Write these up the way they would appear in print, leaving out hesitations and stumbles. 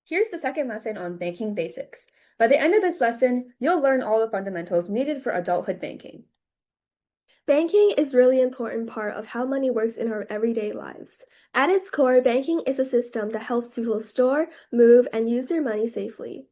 Here's the second lesson on banking basics. By the end of this lesson, you'll learn all the fundamentals needed for adulthood banking. Banking is a really important part of how money works in our everyday lives. At its core, banking is a system that helps people store, move, and use their money safely.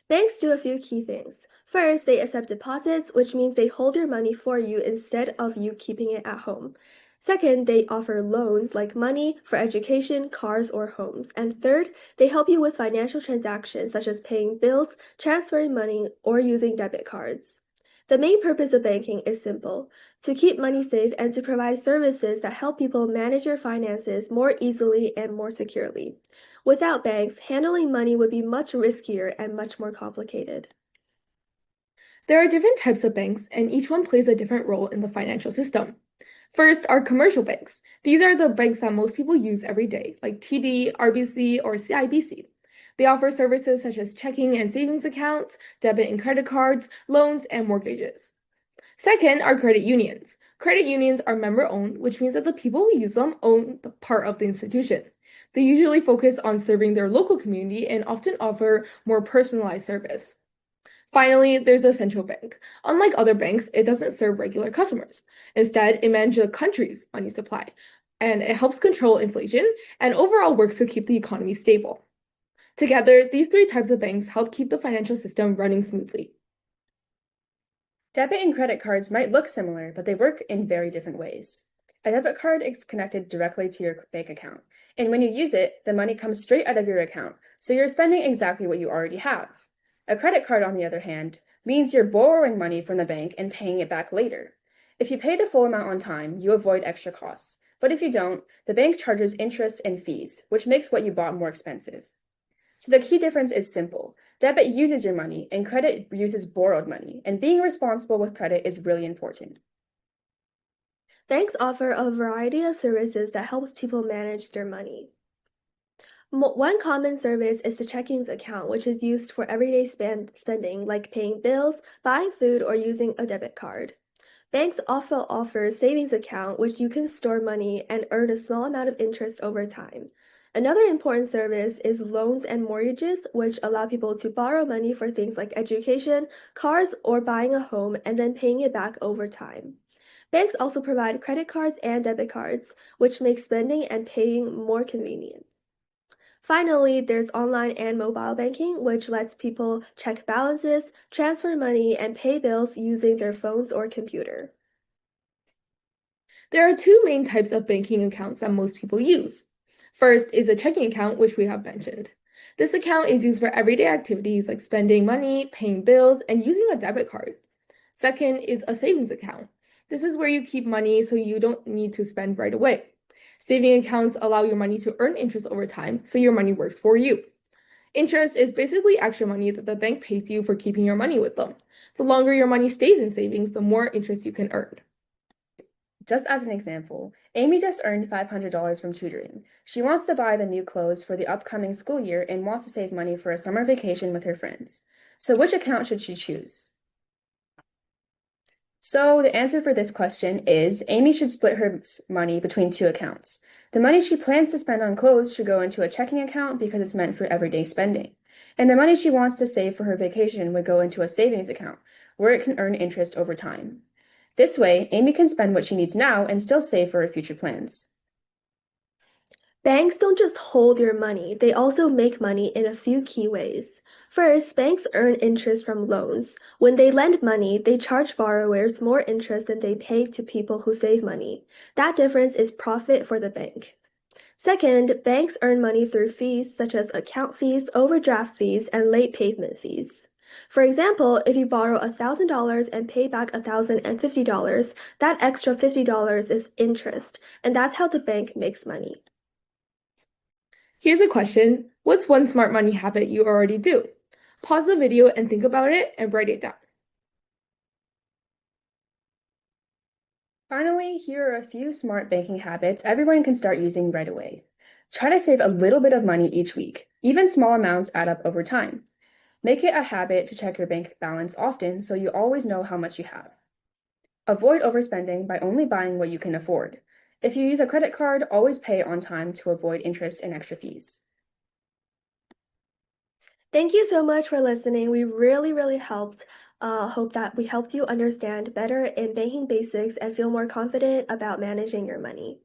Banks do a few key things. First, they accept deposits, which means they hold your money for you instead of you keeping it at home. Second, they offer loans like money for education, cars, or homes. And third, they help you with financial transactions such as paying bills, transferring money, or using debit cards. The main purpose of banking is simple: to keep money safe and to provide services that help people manage their finances more easily and more securely. Without banks, handling money would be much riskier and much more complicated. There are different types of banks, and each one plays a different role in the financial system. First are commercial banks. These are the banks that most people use every day, like TD, RBC, or CIBC. They offer services such as checking and savings accounts, debit and credit cards, loans, and mortgages. Second are credit unions. Credit unions are member-owned, which means that the people who use them own the part of the institution. They usually focus on serving their local community and often offer more personalized service. Finally, there's the central bank. Unlike other banks, it doesn't serve regular customers. Instead, it manages a country's money supply, and it helps control inflation and overall works to keep the economy stable. Together, these three types of banks help keep the financial system running smoothly. Debit and credit cards might look similar, but they work in very different ways. A debit card is connected directly to your bank account, and when you use it, the money comes straight out of your account, so you're spending exactly what you already have. A credit card, on the other hand, means you're borrowing money from the bank and paying it back later. If you pay the full amount on time, you avoid extra costs, but if you don't, the bank charges interest and fees, which makes what you bought more expensive. So the key difference is simple. Debit uses your money and credit uses borrowed money, and being responsible with credit is really important. Banks offer a variety of services that helps people manage their money. One common service is the checkings account, which is used for everyday spending like paying bills, buying food, or using a debit card. Banks also offer savings account, which you can store money and earn a small amount of interest over time. Another important service is loans and mortgages, which allow people to borrow money for things like education, cars, or buying a home and then paying it back over time. Banks also provide credit cards and debit cards, which make spending and paying more convenient. Finally, there's online and mobile banking, which lets people check balances, transfer money, and pay bills using their phones or computer. There are two main types of banking accounts that most people use. First is a checking account, which we have mentioned. This account is used for everyday activities like spending money, paying bills, and using a debit card. Second is a savings account. This is where you keep money so you don't need to spend right away. Saving accounts allow your money to earn interest over time, so your money works for you. Interest is basically extra money that the bank pays you for keeping your money with them. The longer your money stays in savings, the more interest you can earn. Just as an example, Amy just earned $500 from tutoring. She wants to buy the new clothes for the upcoming school year and wants to save money for a summer vacation with her friends. So which account should she choose? So the answer for this question is Amy should split her money between two accounts. The money she plans to spend on clothes should go into a checking account because it's meant for everyday spending. And the money she wants to save for her vacation would go into a savings account where it can earn interest over time. This way, Amy can spend what she needs now and still save for her future plans. Banks don't just hold your money, they also make money in a few key ways. First, banks earn interest from loans. When they lend money, they charge borrowers more interest than they pay to people who save money. That difference is profit for the bank. Second, banks earn money through fees such as account fees, overdraft fees, and late payment fees. For example, if you borrow $1,000 and pay back $1,050, that extra $50 is interest, and that's how the bank makes money. Here's a question. What's one smart money habit you already do? Pause the video and think about it and write it down. Finally, here are a few smart banking habits everyone can start using right away. Try to save a little bit of money each week. Even small amounts add up over time. Make it a habit to check your bank balance often so you always know how much you have. Avoid overspending by only buying what you can afford. If you use a credit card, always pay on time to avoid interest and extra fees. Thank you so much for listening. We really, really helped. Hope that we helped you understand better in banking basics and feel more confident about managing your money.